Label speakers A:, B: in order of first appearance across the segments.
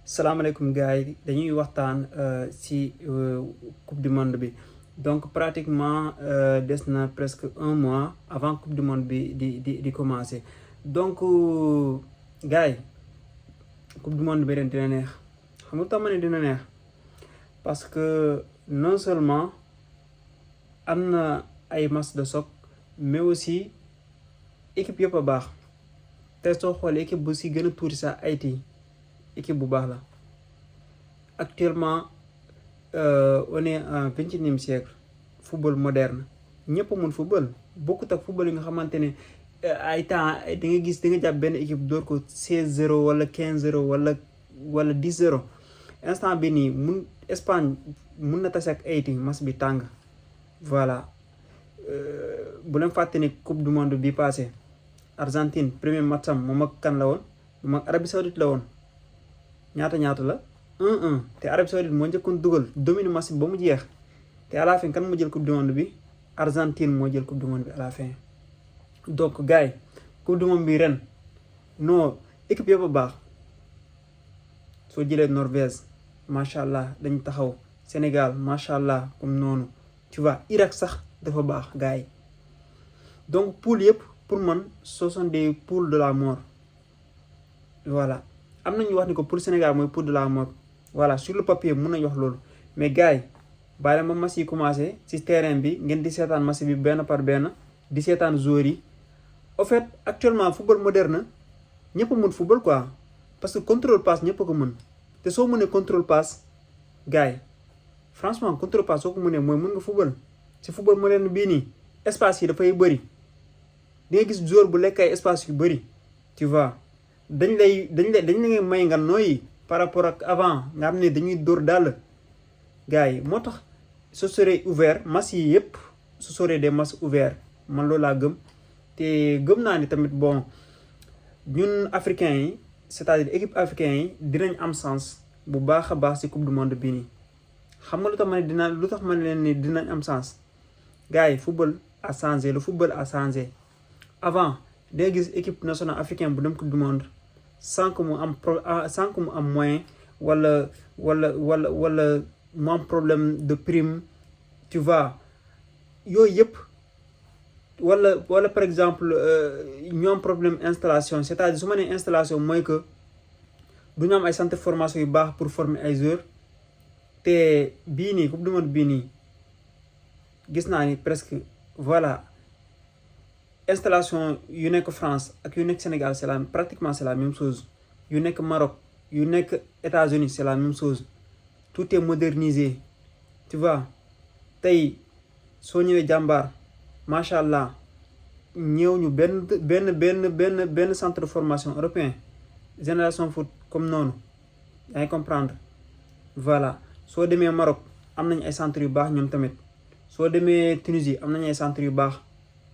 A: salaamaaleykum gars yi dañuy waxtaan ci coupe du monde bi donc pratiquement des na presque un mois avant coupe du monde bi di commencer donc gars yi coupe du monde bi ren dina neex xam nga tax ma ne dina neex parce que non seulement am na ay match de choc mais aussi équipe yëpp a baax te soo xoolee équipe bu si gën a tuuti sax Haïti équipe bu baax la actuellement on est en 21e siècle football moderne ñëpp a mun football bokkut ak football yi nga xamante ne ay temps da nga gis da nga jàpp benn équipe door ko 16-0 wala 15-0 wala 10-0 instant bi nii mun Espagne mun na tase ak Haïti match bi tàng voilà bu leen fàtte ni coupe du monde bi passé Argentine premier match am moom ak kan la woon moom ak Arabie Saoudite la woon ñaata la 1-1 te Arabie Saoudite moo njëkkoon dugal domine match bi ba mu jeex te à la fin kan moo jël coupe du monde bi Argentine moo jël coupe du monde bi à la fin. donc gars yi coupe du monde bi ren non équipe yëpp a baax soo jëlee Norvège macha allah dañu taxaw Sénégal macha allah comme noonu tu vois Irak sax dafa baax gars yi donc poule yëpp pour man ce sont des poules de la mort voilà. am nañu wax ni ko pour Sénégal mooy poule de la mort voilà sur le papier mun nañu wax loolu mais gars yi bàyyi ma match yi commencé ci terrain bi ngeen di seetaan match bi benn par benn di seetaan joueurs yi au fait actuellement football moderne ñëpp a mën football quoi parce que contrôle passe ñëpp a ko mën te soo mënee contrôle passe gars yi franchement contrôle passe soo ko mënee mooy mën nga football ci football moderne bii nii espace yi dafay bëri di nga gis joueur bu lekk ay espace yu bëri tu vois. dañ lay may nga nooyi par rapport ak avant nga xam ne dañuy dóor dàll gars yi moo tax ce serait ouvert match yi yëpp ce serait des matchs ouverts man loolu laa gëm te gëm naa ni tamit bon ñun africains yi c'est-à-dire équipe africains yi dinañ am sens bu baax a baax ci coupe du monde bii nii xam nga lu tax ma ne leen ni dinañ am sens gars yi football a changé le football a changé avant day gis équipe nationale africaine bu dem coupe du monde sans que mu am moyen wala mu am problème de prime tu vois yooyu yëpp wala par exemple ñu am problème installation c'est-à-dire su ma nee installation mooy que du ñu am ay centre de formation yu baax pour former ay joueurs te bii nii coupe du monde bii nii gis naa ni presque voilà installation yu nekk France ak yu nekk Sénégal pratiquement c'est la même chose yu nekk Maroc yu nekk États-Unis c'est la même chose tout est modernisé tu vois tey soo ñëwee jàmbaar macha allah ñëw ñu benn centre de formation européen Génération Foot comme noonu yaa ngi comprendre voilà soo demee Maroc am nañ ay centres yu baax ñoom tamit soo demee Tunisie am nañ ay centres yu baax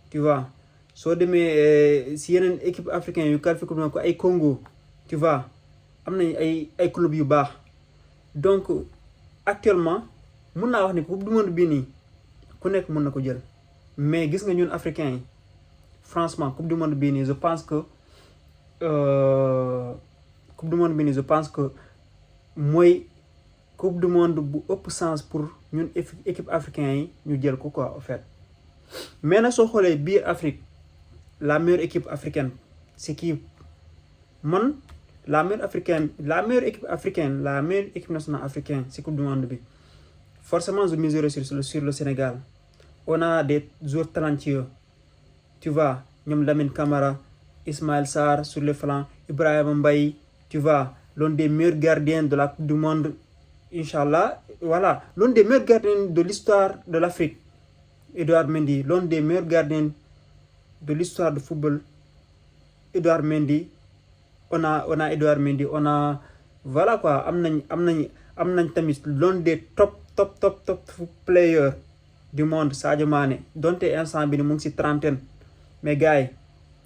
A: tu vois. soo demee si yeneen équipe africaine yu qualifié ko ay Congo tu vois am nañ ay club yu baax donc actuellement mun naa wax ni coupe du monde bii nii ku nekk mun na ko jël mais gis nga ñun africains yi franchement coupe du monde bii nii je pense que mooy coupe du monde bu ëpp sens pour ñun équipe africain yi ñu jël ko quoi en fait mais nag soo xoolee biir Afrique la meilleure équipe africaine c'est qui man la meilleure équipe nationale africaine c'est coupe du monde bi forcément je miserai sur le Sénégal on a des joueurs talentueux tu vois ñoom Lamine Camara Ismaël Sarr sur le flanc Ibrahima Mbaye tu vois l'un des meilleurs gardiens de la coupe du monde inchallah voilà l'un des meilleurs gardiens de l'histoire de l'Afrique Edouard Mendy l'un des meilleurs gardiens de l'histoire du football Edouard Mendy on a Edouard Mendy on a voilà quoi am nañ tamit l'un des top players du monde Sadio Mané donte instant bi ni mu ngi ci trentaine mais gars yi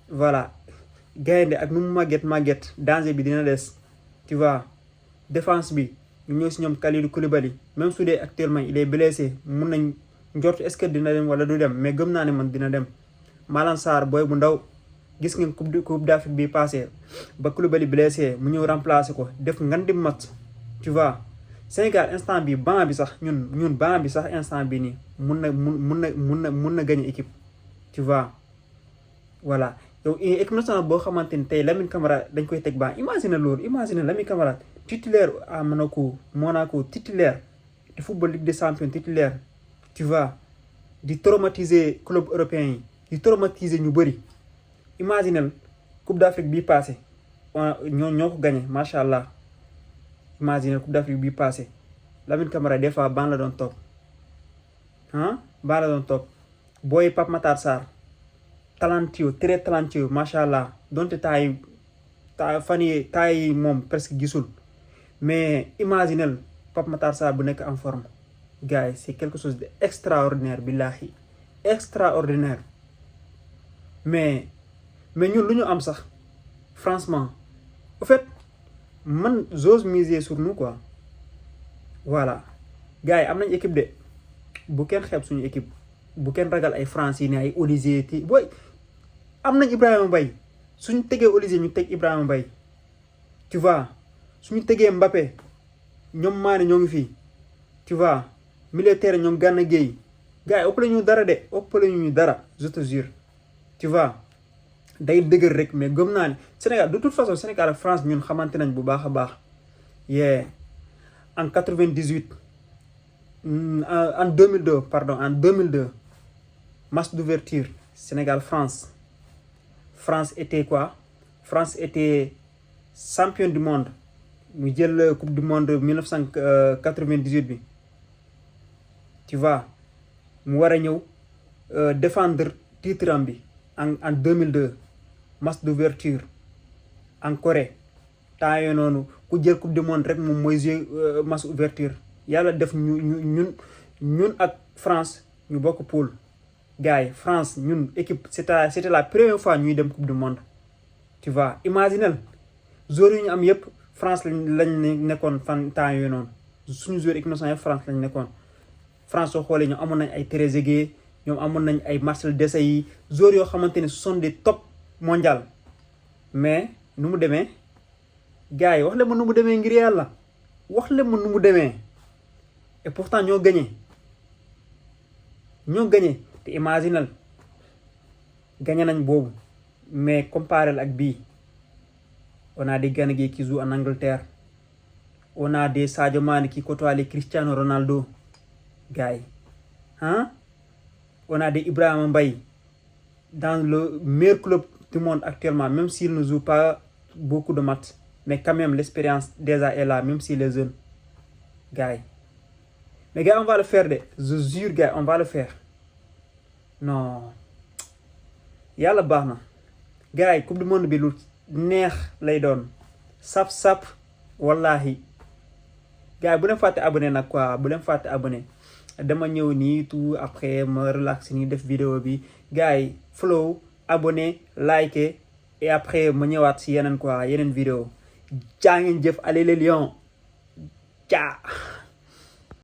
A: voilà gaynde ak nu mu màgget danger bi dina des tu vois défense bi ñu ñëw ci ñoom Kalidou Koulibaly même su dee actuellement il est blessé mun nañ njort est-ce que dina dem wala du dem mais gëm naa ne man dina dem Malang Sarr booy bu ndaw gis ngeen coupe d'Afrique bi passé ba Koulibaly blessé mu ñëw remplacer ko def ngan di match tu vois Sénégal instant bi banc bi sax ñun banc bi sax instant bi nii mun na gagner équipe tu vois voilà yow équipe nationale boo xamante ni tey Lamine Camara dañ koy teg banc imagine loolu imagine Lamine Camara titulaire à Monaco titulaire di football Ligue des Champions titulaire tu vois di traumatiser club européen yi di traumatiser ñu bëri imaginel coupe d'Afrique bii passé ñoo ko gagné macha allah imaginel coupe d'Afrique bii passé Lamine Camara des fois ban la doon toog ban la doon toog booy Pape Matar Sarr talentueux très talentueux macha allah donte fan yi moom presque gisul mais imaginel Pape Matar Sarr bu nekk en forme gars yi c'est quelque chose de extraordinaire billahi extraordinaire mais ñun lu ñu am sax franchement au fait man j'ose miser sur nous quoi voilà gars yi am nañ équipe de bu kenn xeeb suñu équipe bu kenn ragal ay France yi ne ay Olise ti booy am nañ Ibrahima Mbaye suñu tegee Olise ñu teg Ibrahima Mbaye tu vois suñu tegee Mbappé ñoom Mané ñoo ngi fii tu vois militaire ñoom Gana Gueye gars yi ëppale ñu dara de ëppale ñu dara je te jure tu vois day dëgër rek mais gëm naa ne Sénégal de toute façon Sénégal ak France ñun xamante nañ bu baax a baax yee en 98 en 2002 pardon en 2002 match d'ouverture Sénégal-France France était quoi France était champion du monde mu jël coupe du monde 1998 bi tu vois mu war a ñëw défendre titre am bi en 2002 match d'ouverture en Corée temps yooyu noonu ku jël coupe du monde rek moom mooy jouer match ouverture yàlla def ñun ak France ñu bokk poule gars yi France ñun équipe c'était la première fois ñuy dem coupe du monde tu vois imaginel joueurs yi ñu am yëpp France lañ nekkoon fan temps yooyu noonu suñu joueur équipe nationale France lañ nekkoon France soo xoolee ñoom amoon nañ ay Trezeguet ñoom amoon nañ ay Marcel Desailly joueurs yoo xamante ne ce sont des top mondial mais nu mu demee gars yi wax leen ma nu mu demee ngir yàlla wax leen ma nu mu demee et pourtant ñoo gagné te imaginal gagné nañ boobu mais comparé ak bii on a des Gana Gueye qui jouent en Angleterre on a des Sadio Mané qui côtoient les Cristiano Ronaldo gars yi on a des Ibrahima Mbaye dans le meilleur club du monde actuellement même s'il ne joue pas beaucoup de matchs mais quand même l'expérience déjà est là même s'il est jeune gars yi mais gars on va le faire de je jure gars on va le faire non yàlla baax na gars yi coupe du monde bi lu neex lay doon sap wallahi gars yi bu leen fàtte abonné nag quoi bu leen fàtte abonné dama ñëw nii tout après ma relax nii def vidéo bi gars yi follow abonné like et après ma ñëwaat si yeneen quoi yeneen vidéo jaa ngeen jëf allez les lions caa